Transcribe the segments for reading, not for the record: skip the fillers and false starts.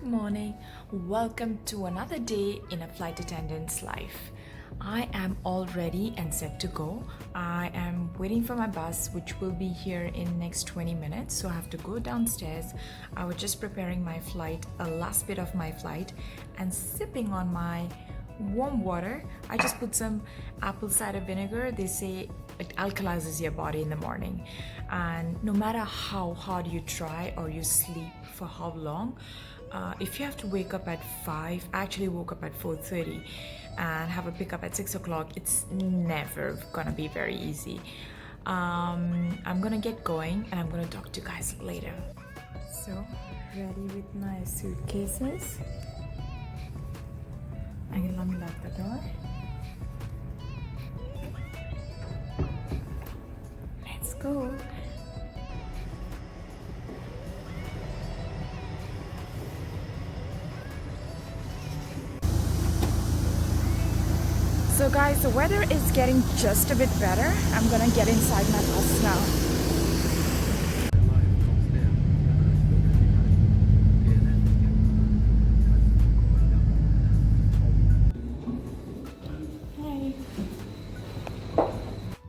morning. Welcome to another day in a flight attendant's life. I am all ready and set to go. I am waiting for my bus, which will be here in next 20 minutes. So I have to go downstairs. I was just preparing my flight, a last bit of my flight, and sipping on my warm water. I just put some apple cider vinegar. They say it alkalizes your body in the morning, and no matter how hard you try or you sleep for how long, if you have to wake up at 5, I actually woke up at 4:30 and have a pickup at 6 o'clock, it's never gonna be very easy. I'm gonna get going and I'm gonna talk to you guys later. So ready with my suitcases. And let me lock the door. Let's go. So guys, the weather is getting just a bit better. I'm gonna get inside my bus now.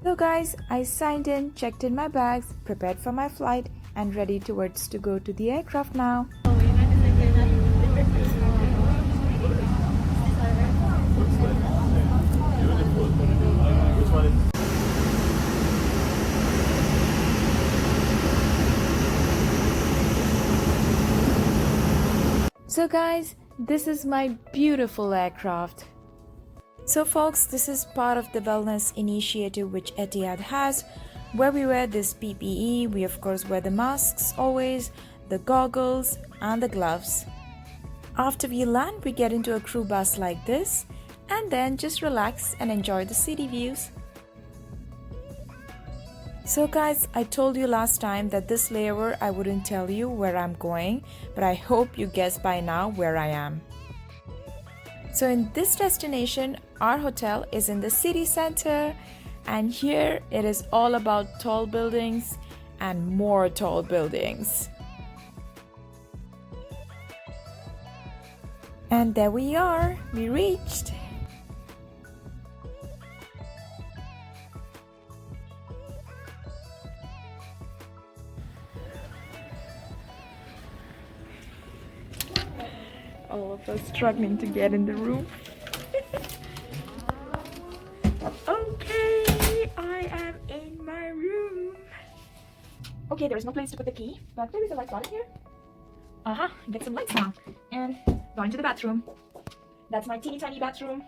So guys, I signed in, checked in my bags, prepared for my flight, and ready to go to the aircraft now. So guys, this is my beautiful aircraft. So folks, this is part of the wellness initiative which Etihad has, where we wear this PPE. We of course wear the masks always, the goggles and the gloves. After we land, we get into a crew bus like this and then just relax and enjoy the city views. So guys, I told you last time that this layover I wouldn't tell you where I'm going, but I hope you guessed by now where I am. So in this destination, our hotel is in the city center, and here it is all about tall buildings and more tall buildings. And there we are, we reached. All of us struggling to get in the room. Okay, I am in my room. Okay, there is no place to put the key, but there is a light slot here. Get some lights now. And go into the bathroom. That's my teeny tiny bathroom.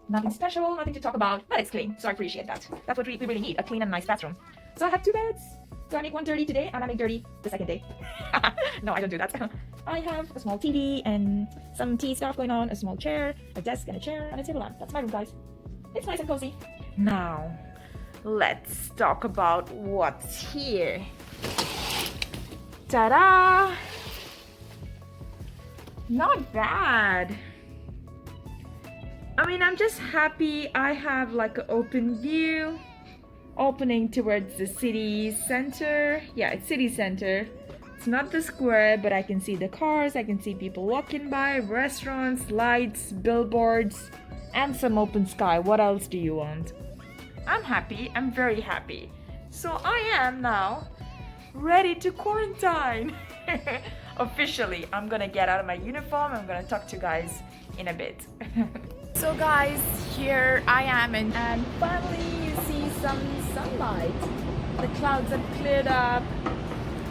Nothing special, nothing to talk about, but it's clean, so I appreciate that. That's what we really need, a clean and nice bathroom. So I have 2 beds. So I make one dirty today and I make dirty the second day. No, I don't do that. I have a small TV and some tea stuff going on, a small chair, a desk and a chair and a table lamp. That's my room, guys. It's nice and cozy. Now, let's talk about what's here. Ta-da! Not bad. I mean, I'm just happy I have like an open view opening towards the city center. Yeah, it's city center. It's not the square, but I can see the cars, I can see people walking by, restaurants, lights, billboards, and some open sky. What else do you want? I'm happy, I'm very happy. So I am now ready to quarantine. Officially, I'm gonna get out of my uniform. I'm gonna talk to you guys in a bit. So guys, here I am and finally you see some sunlight. The clouds have cleared up.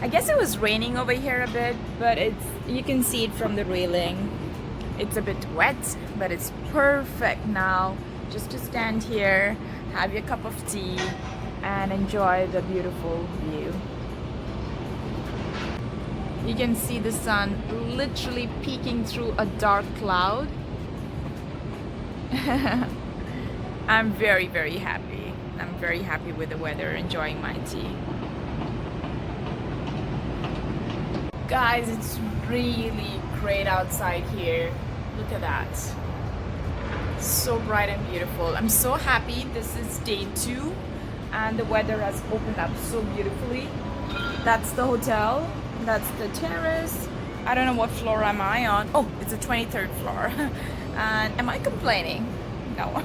I guess it was raining over here a bit, but you can see it from the railing. It's a bit wet, but it's perfect now just to stand here, have your cup of tea and enjoy the beautiful view. You can see the sun literally peeking through a dark cloud. I'm very, very happy. I'm very happy with the weather, enjoying my tea. Guys, it's really great outside here. Look at that. So bright and beautiful. I'm so happy. This is day 2 and the weather has opened up so beautifully. That's the hotel. That's the terrace. I don't know what floor am I on. Oh, it's the 23rd floor. And am I complaining? No.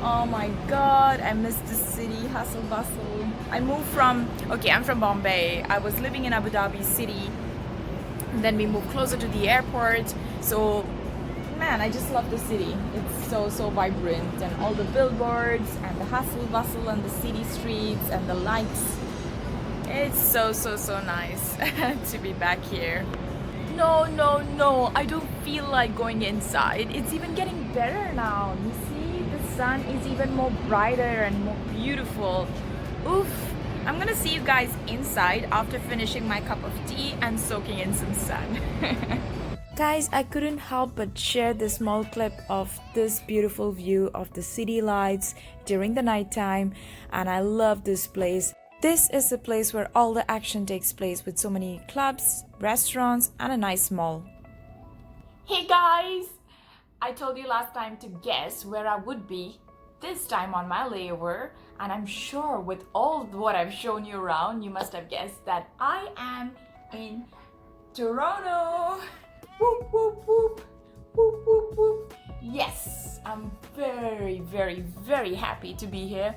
Oh my god, I miss the city, hustle bustle. I moved from, okay, I'm from Bombay. I was living in Abu Dhabi city. And then we moved closer to the airport. So, man, I just love the city. It's so vibrant, and all the billboards and the hustle bustle and the city streets and the lights. It's so nice to be back here. No, I don't feel like going inside. It's even getting better now. You see, the sun is even more brighter and more beautiful. Oof. I'm gonna see you guys inside after finishing my cup of tea and soaking in some sun. Guys, I couldn't help but share this small clip of this beautiful view of the city lights during the nighttime, and I love this place. This is the place where all the action takes place, with so many clubs, restaurants, and a nice mall. Hey guys! I told you last time to guess where I would be this time on my layover, and I'm sure with all what I've shown you around, you must have guessed that I am in Toronto. Whoop, whoop, whoop. Whoop, whoop, whoop. Yes, I'm very happy to be here.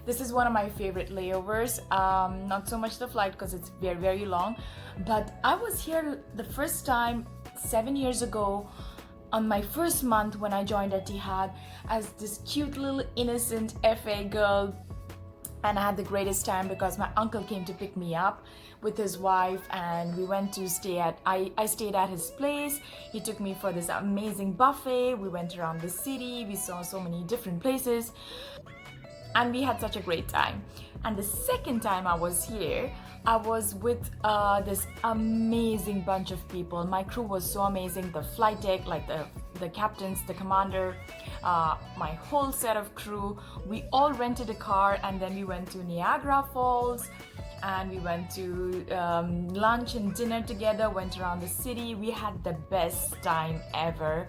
This is one of my favorite layovers. Not so much the flight because it's very long, but I was here the first time 7 years ago on my first month when I joined Etihad as this cute little innocent FA girl, and I had the greatest time because my uncle came to pick me up with his wife, and we went to stay at, I stayed at his place. He took me for this amazing buffet. We went around the city, we saw so many different places, and we had such a great time. And the second time I was here, I was with this amazing bunch of people. My crew was so amazing. The flight deck, like the captains, the commander, my whole set of crew. We all rented a car, and then we went to Niagara Falls, and we went to lunch and dinner together, went around the city. We had the best time ever.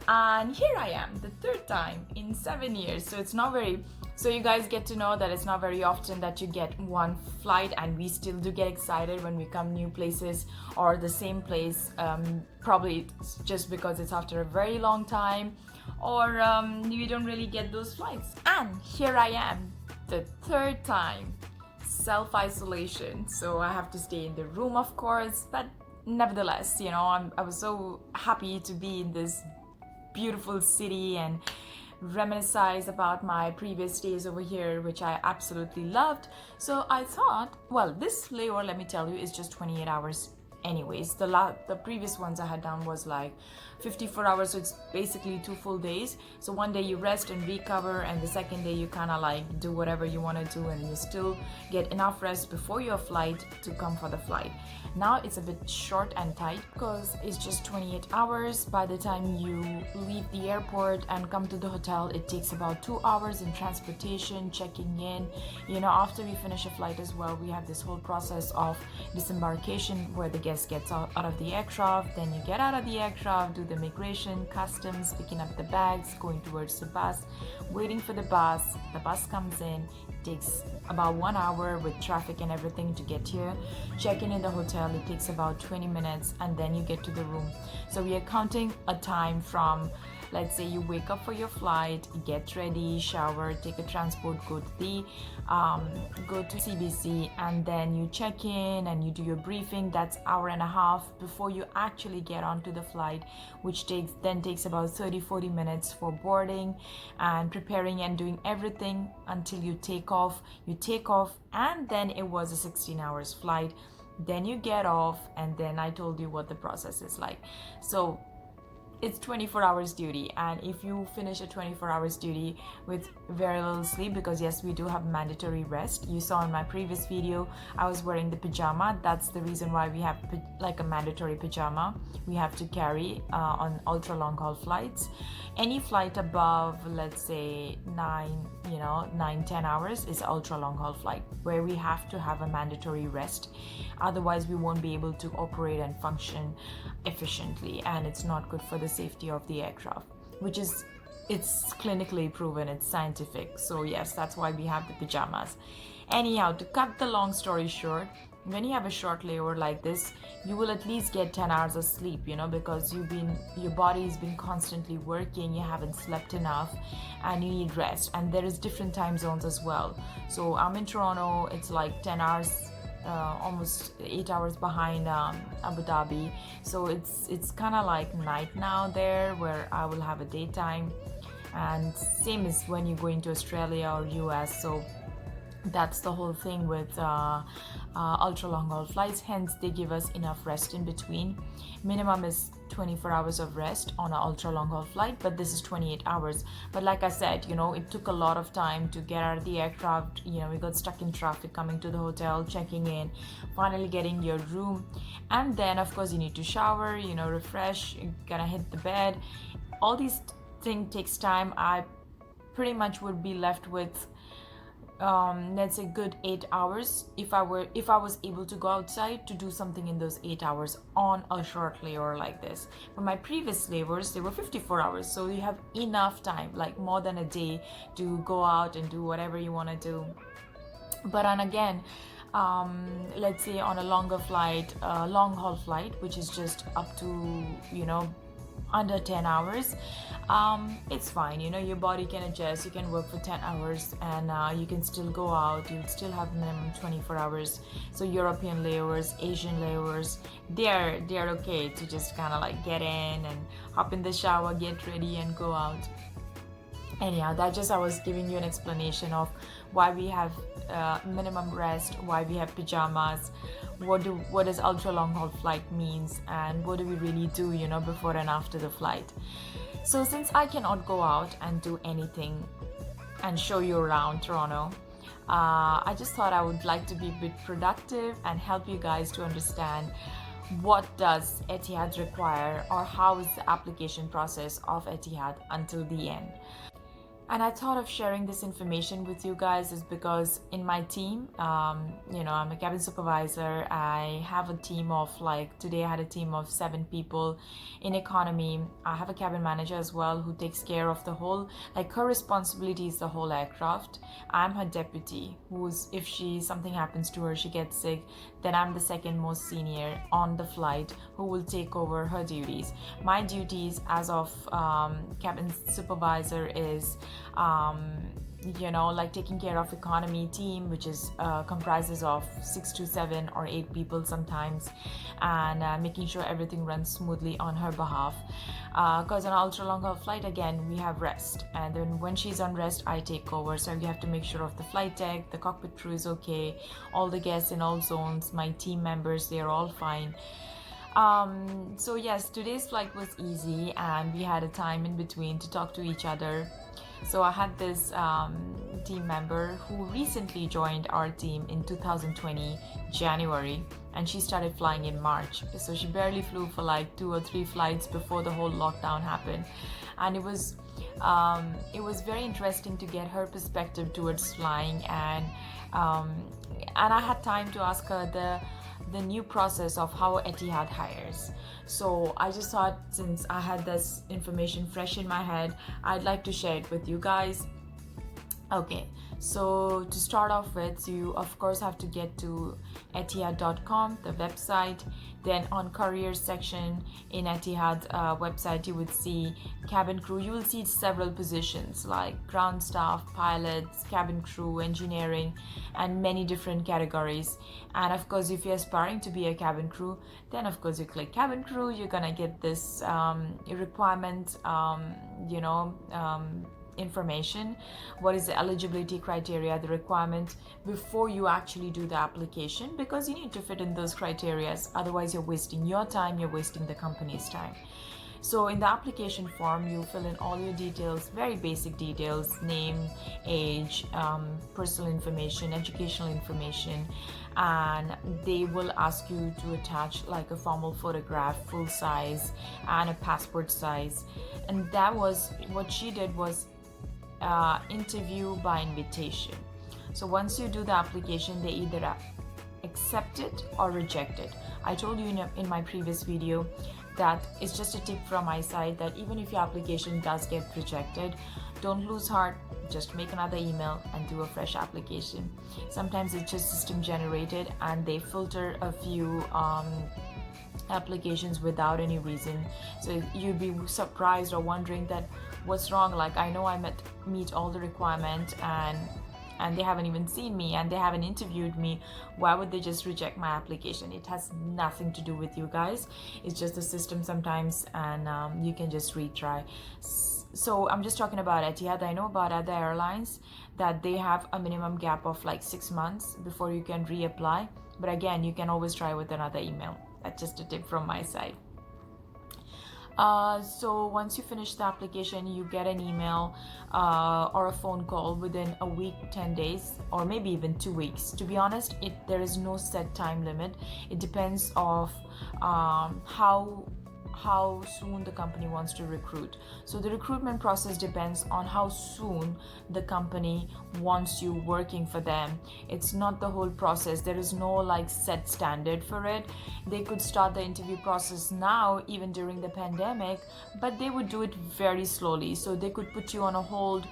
And here I am, the third time in 7 years. So it's not very, so you guys get to know that it's not very often that you get one flight, and we still do get excited when we come new places or the same place. Probably it's just because it's after a very long time, or we don't really get those flights. And here I am, the third time. Self-isolation, so I have to stay in the room, of course, but nevertheless, you know, I was so happy to be in this beautiful city and reminisce about my previous days over here, which I absolutely loved. So I thought, well, this layover, let me tell you, is just 28 hours anyways. The previous ones I had done was like 54 hours, so it's basically 2 full days. So one day you rest and recover, and the second day you kind of like do whatever you want to do, and you still get enough rest before your flight to come for the flight. Now it's a bit short and tight because it's just 28 hours. By the time you leave the airport and come to the hotel, it takes about 2 hours in transportation, checking in. You know, after we finish a flight as well, we have this whole process of disembarkation where the guest gets out of the aircraft. Then you get out of the aircraft, do the immigration, customs, picking up the bags, going towards the bus, waiting for the bus. The bus comes in, takes about 1 hour with traffic and everything to get here. Check in the hotel, it takes about 20 minutes, and then you get to the room. So we are counting a time from, let's say you wake up for your flight, get ready, shower, take a transport, go to CBC, and then you check in and you do your briefing. That's hour and a half before you actually get onto the flight, which takes about 30-40 minutes for boarding and preparing and doing everything until you take off. You take off, and then it was a 16 hours flight. Then you get off, and then I told you what the process is like. So it's 24 hours duty, and if you finish a 24 hours duty with very little sleep, because yes, we do have mandatory rest. You saw in my previous video I was wearing the pajama. That's the reason why we have like a mandatory pajama we have to carry on ultra long haul flights. Any flight above, let's say 9-10 hours is ultra long haul flight, where we have to have a mandatory rest. Otherwise we won't be able to operate and function efficiently, and it's not good for the safety of the aircraft, which is, it's clinically proven, it's scientific. So yes, that's why we have the pajamas. Anyhow, to cut the long story short, when you have a short layover like this, you will at least get 10 hours of sleep, you know, because your body's been constantly working, you haven't slept enough, and you need rest. And there is different time zones as well. So I'm in Toronto, it's like 10 hours, almost 8 hours behind Abu Dhabi. So it's kind of like night now there, where I will have a daytime. And same as when you go into Australia or US. So that's the whole thing with ultra long haul flights. Hence they give us enough rest in between. Minimum is 24 hours of rest on an ultra long haul flight, but this is 28 hours. But like I said, you know, it took a lot of time to get out of the aircraft. You know, we got stuck in traffic coming to the hotel, checking in, finally getting your room, and then of course you need to shower, you know, refresh, you're gonna hit the bed. All these things takes time. I pretty much would be left with let's say good 8 hours if I was able to go outside to do something in those 8 hours on a short layover like this. But my previous layovers, they were 54 hours, so you have enough time, like more than a day, to go out and do whatever you want to do. But and again, let's say on a longer flight, long haul flight, which is just up to, you know, under 10 hours, it's fine, you know, your body can adjust. You can work for 10 hours and you can still go out. You still have minimum 24 hours. So European layovers, Asian layovers, they're okay to just kind of like get in and hop in the shower, get ready and go out. Anyhow, that just, I was giving you an explanation of why we have minimum rest, why we have pajamas, what does ultra long haul flight means, and what do we really do, you know, before and after the flight. So since I cannot go out and do anything and show you around Toronto, I just thought I would like to be a bit productive and help you guys to understand what does Etihad require, or how is the application process of Etihad until the end. And I thought of sharing this information with you guys is because in my team, you know, I'm a cabin supervisor. I have a team of, like, today I had a team of 7 people. In economy, I have a cabin manager as well who takes care of the whole, like, her responsibility is the whole aircraft. I'm her deputy, who's, if something happens to her, she gets sick, then I'm the second most senior on the flight who will take over her duties. My duties as of cabin supervisor is you know, like taking care of economy team, which is comprises of 6 to 7 or 8 people sometimes, and making sure everything runs smoothly on her behalf, because on an ultra long haul flight, again, we have rest, and then when she's on rest, I take over. So we have to make sure of the flight deck, the cockpit crew is okay, all the guests in all zones, my team members, they're all fine. So yes, today's flight was easy and we had a time in between to talk to each other. So I had this team member who recently joined our team in 2020 January, and she started flying in March. So she barely flew for like 2 or 3 flights before the whole lockdown happened, and it was very interesting to get her perspective towards flying, and I had time to ask her the new process of how Etihad hires. So I just thought, since I had this information fresh in my head, I'd like to share it with you guys. Okay, so to start off with, you of course have to get to etihad.com, the website. Then on careers section in Etihad website, you would see cabin crew. You will see several positions like ground staff, pilots, cabin crew, engineering, and many different categories. And of course, if you're aspiring to be a cabin crew, then of course you click cabin crew. You're gonna get this requirement, information. What is the eligibility criteria, the requirement, before you actually do the application, because you need to fit in those criteria, otherwise you're wasting your time, you're wasting the company's time. So in the application form, you fill in all your details, very basic details: name, age, personal information, educational information, and they will ask you to attach like a formal photograph, full size, and a passport size. And that was what she did, was interview by invitation. So once you do the application, they either accept it or reject it. I told you in my previous video that it's just a tip from my side, that even if your application does get rejected, don't lose heart, just make another email and do a fresh application. Sometimes it's just system generated and they filter a few applications without any reason, so you'd be surprised or wondering that what's wrong. Like, I know I meet all the requirements and they haven't even seen me and they haven't interviewed me. Why would they just reject my application? It has nothing to do with you guys. It's just the system sometimes, and you can just retry. So I'm just talking about Etihad. I know about other airlines that they have a minimum gap of like 6 months before you can reapply, but again, you can always try with another email. That's just a tip from my side. So once you finish the application, you get an email or a phone call within a week, 10 days, or maybe even 2 weeks. To be honest, there is no set time limit. It depends of how soon the company wants to recruit. So the recruitment process depends on how soon the company wants you working for them. It's not the whole process. There is no like set standard for it. They could start the interview process now, even during the pandemic, but they would do it very slowly. So they could put you on a hold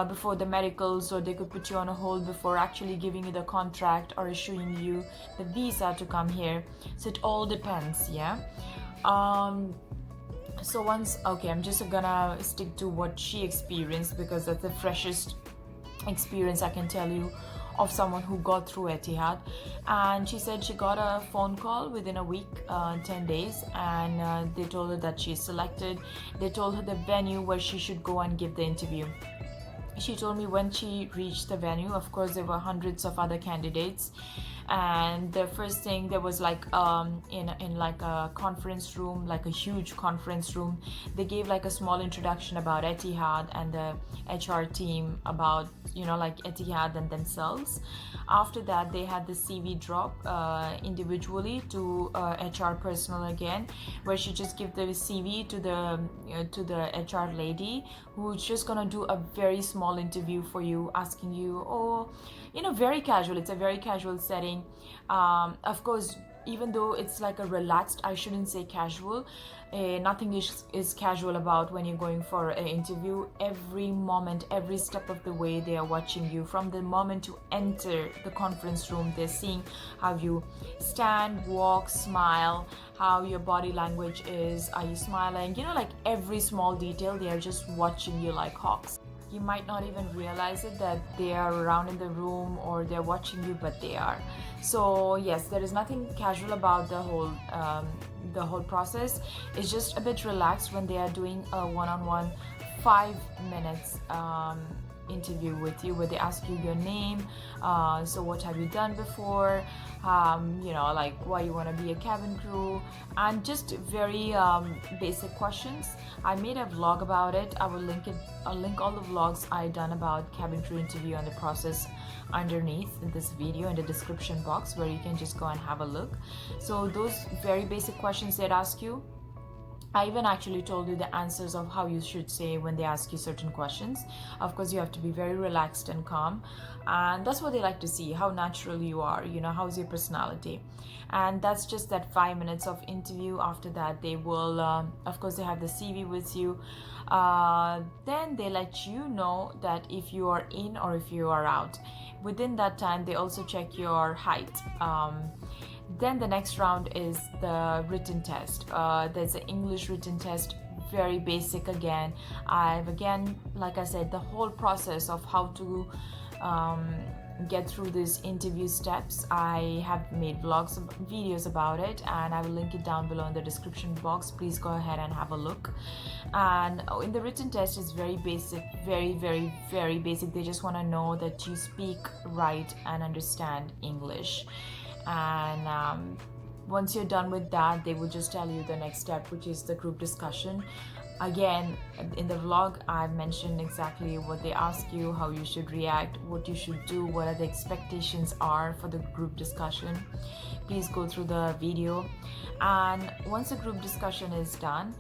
before the medicals, or they could put you on a hold before actually giving you the contract or issuing you the visa to come here. So it all depends. Yeah. So I'm just gonna stick to what she experienced, because that's the freshest experience I can tell you of someone who got through Etihad. And she said she got a phone call within a week, 10 days, and they told her that she's selected. They told her the venue where she should go and give the interview. She told me when she reached the venue, of course there were hundreds of other candidates, and the first thing, there was like in like a conference room, like a huge conference room, they gave like a small introduction about Etihad and the HR team, about like Etihad and themselves. After that, they had the CV drop individually to HR personnel again, where she just give the CV to the HR lady, who's just gonna do a very small interview for you, asking you, very casual. It's a very casual setting. Of course, even though it's like a relaxed, I shouldn't say casual, nothing is casual about when you're going for an interview. Every moment, every step of the way, they are watching you. From the moment you enter the conference room, they're seeing how you stand, walk, smile, how your body language is. Are you smiling? Like every small detail, they are just watching you like hawks. You might not even realize it, that they are around in the room or they're watching you, but they are. So yes, there is nothing casual about the whole process. It's just a bit relaxed when they are doing a one-on-one 5 minutes interview with you, where they ask you your name, so what have you done before, like why you want to be a cabin crew, and just very basic questions. I made a vlog about it. I'll link all the vlogs I done about cabin crew interview and the process underneath in this video in the description box, where you can just go and have a look. So those very basic questions they'd ask you, I even actually told you the answers of how you should say when they ask you certain questions. Of course, you have to be very relaxed and calm, and that's what they like to see, how natural you are, how's your personality. And that's just that 5 minutes of interview. After that, they will of course they have the CV with you. Then they let you know that if you are in or if you are out. Within that time, they also check your height. Then the next round is the written test. There's an English written test, very basic again. Like I said, the whole process of how to get through these interview steps, I have made videos about it, and I will link it down below in the description box. Please go ahead and have a look. And in the written test, is very basic, very, very, very basic. They just want to know that you speak, write, and understand English. And once you're done with that, they will just tell you the next step, which is the group discussion. Again, in the vlog, I've mentioned exactly what they ask you, how you should react, what you should do, what are the expectations are for the group discussion. Please go through the video. And once the group discussion is done,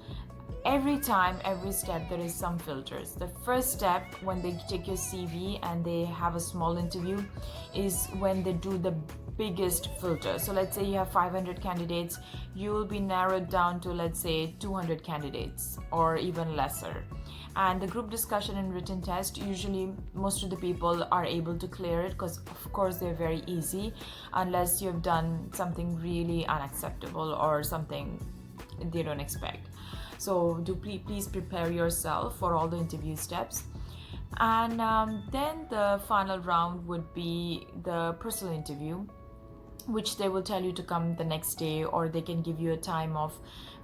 every time, every step, there is some filters. The first step when they take your CV and they have a small interview is when they do the biggest filter. So let's say you have 500 candidates, you will be narrowed down to, let's say, 200 candidates or even lesser. And the group discussion and written test, usually most of the people are able to clear it, because of course they're very easy, unless you've done something really unacceptable or something they don't expect. So do please prepare yourself for all the interview steps. And then the final round would be the personal interview, which they will tell you to come the next day, or they can give you a time of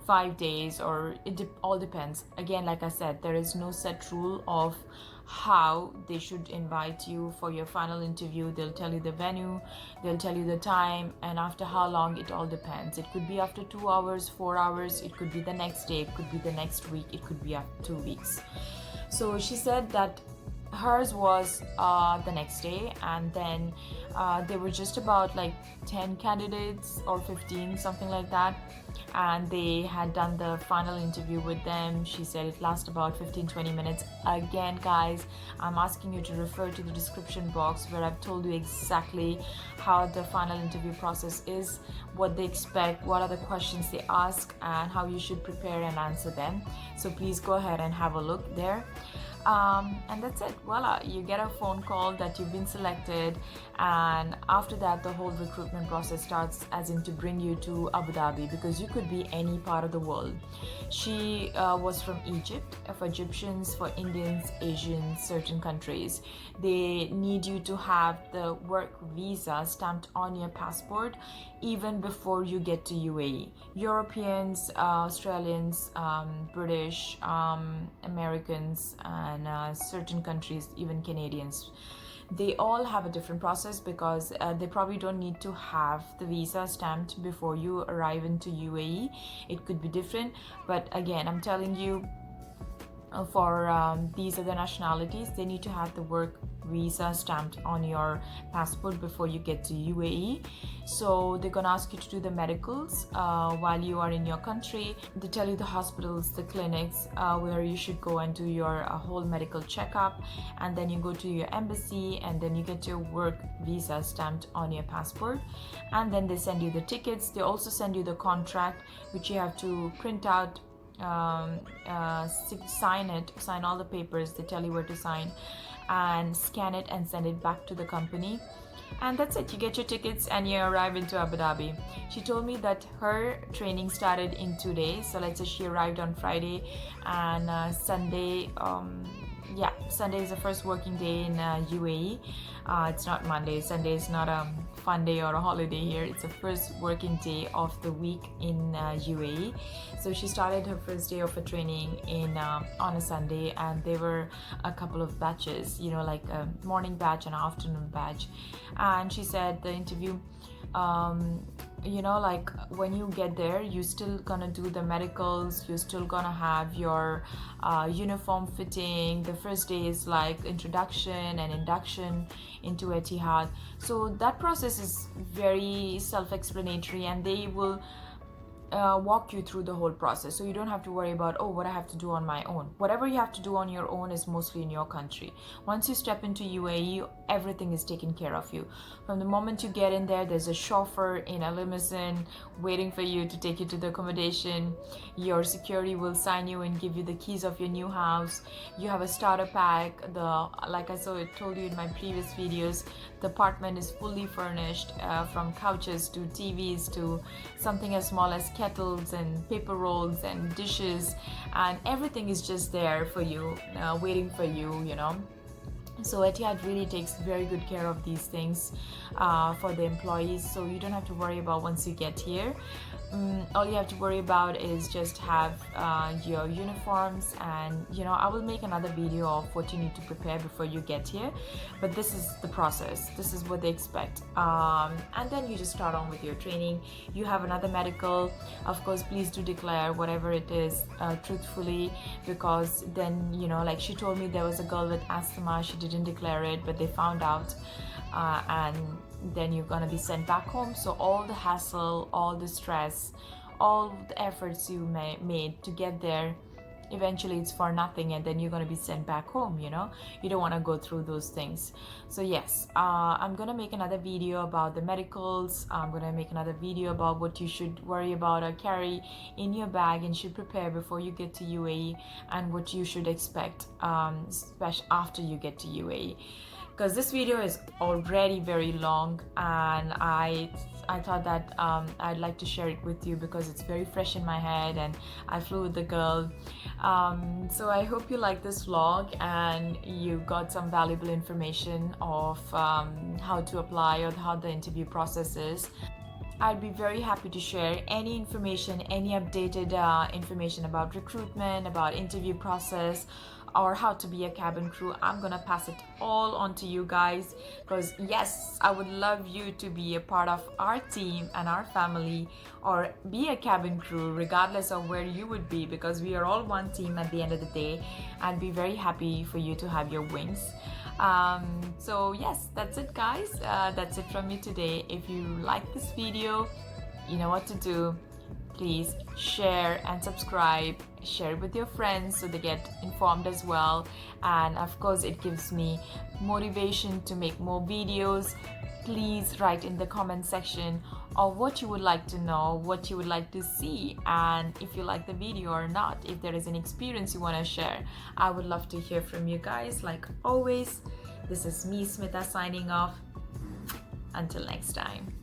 5 days, or it all depends. Again, like I said, there is no set rule of how they should invite you for your final interview. They'll tell you the venue, they'll tell you the time, and after how long, it all depends. It could be after 2 hours, 4 hours, it could be the next day, it could be the next week, it could be after 2 weeks. So she said that hers was the next day, and then there were just about like 10 candidates or 15, something like that, and they had done the final interview with them. She said it lasted about 15-20 minutes. Again, guys, I'm asking you to refer to the description box where I've told you exactly how the final interview process is, what they expect, what are the questions they ask, and how you should prepare and answer them. So please go ahead and have a look there. And that's it. Voila, you get a phone call that you've been selected, and after that the whole recruitment process starts, as in to bring you to Abu Dhabi, because you could be any part of the world. She was from Egypt. For Egyptians, for Indians, Asians, certain countries, they need you to have the work visa stamped on your passport even before you get to UAE. Europeans, Australians, British, Americans, and certain countries, even Canadians, they all have a different process, because they probably don't need to have the visa stamped before you arrive into UAE. It could be different, but again, I'm telling you, for these other nationalities, they need to have the work visa stamped on your passport before you get to UAE. So they're gonna ask you to do the medicals while you are in your country. They tell you the hospitals, the clinics where you should go and do your whole medical checkup, and then you go to your embassy, and then you get your work visa stamped on your passport, and then they send you the tickets. They also send you the contract, which you have to print out, sign all the papers. They tell you where to sign, and scan it and send it back to the company, and that's it. You get your tickets and you arrive into Abu Dhabi. She told me that her training started in 2 days. So let's say she arrived on Friday, and Sunday, Sunday is the first working day in UAE. It's not Monday. Sunday is not a fun day or a holiday here. It's the first working day of the week in UAE. So she started her first day of her training on a Sunday, and there were a couple of batches, like a morning batch and an afternoon batch. And she said the interview, like when you get there, you're still gonna do the medicals, you're still gonna have your uniform fitting. The first day is like introduction and induction into Etihad. So that process is very self-explanatory, and they will walk you through the whole process, so you don't have to worry about what I have to do on my own. Whatever you have to do on your own is mostly in your country. Once you step into UAE, everything is taken care of you. From the moment you get in there, there's a chauffeur in a limousine waiting for you to take you to the accommodation. Your security will sign you and give you the keys of your new house. You have a starter pack. Like I told you in my previous videos, the apartment is fully furnished, from couches to TVs to something as small as kettles and paper rolls and dishes, and everything is just there for you, waiting for you. So Etihad really takes very good care of these things for the employees, so you don't have to worry about once you get here. All you have to worry about is just have your uniforms, and I will make another video of what you need to prepare before you get here, but this is the process. This is what they expect, and then you just start on with your training. You have another medical. Of course, please do declare whatever it is truthfully, because then like she told me, there was a girl with asthma. She didn't declare it, but they found out, and then you're gonna be sent back home. So all the hassle, all the stress, all the efforts you made to get there, eventually it's for nothing, and then you're going to be sent back home. You know, you don't want to go through those things. So yes, I'm going to make another video about the medicals. I'm going to make another video about what you should worry about or carry in your bag and should prepare before you get to UAE, and what you should expect, especially after you get to UAE. Because this video is already very long, and I thought that I'd like to share it with you because it's very fresh in my head, and I flew with the girl. So I hope you like this vlog and you got some valuable information of how to apply or how the interview process is. I'd be very happy to share any information, any updated information about recruitment, about interview process, or how to be a cabin crew. I'm gonna pass it all on to you guys, because yes, I would love you to be a part of our team and our family, or be a cabin crew regardless of where you would be, because we are all one team at the end of the day, and be very happy for you to have your wings. So yes, that's it guys, that's it from me today. If you like this video, you know what to do. Please share and subscribe, share it with your friends so they get informed as well, and of course it gives me motivation to make more videos. Please write in the comment section of what you would like to know, what you would like to see, and if you like the video or not, if there is an experience you want to share. I would love to hear from you guys. Like always, this is me, Smita, signing off. Until next time.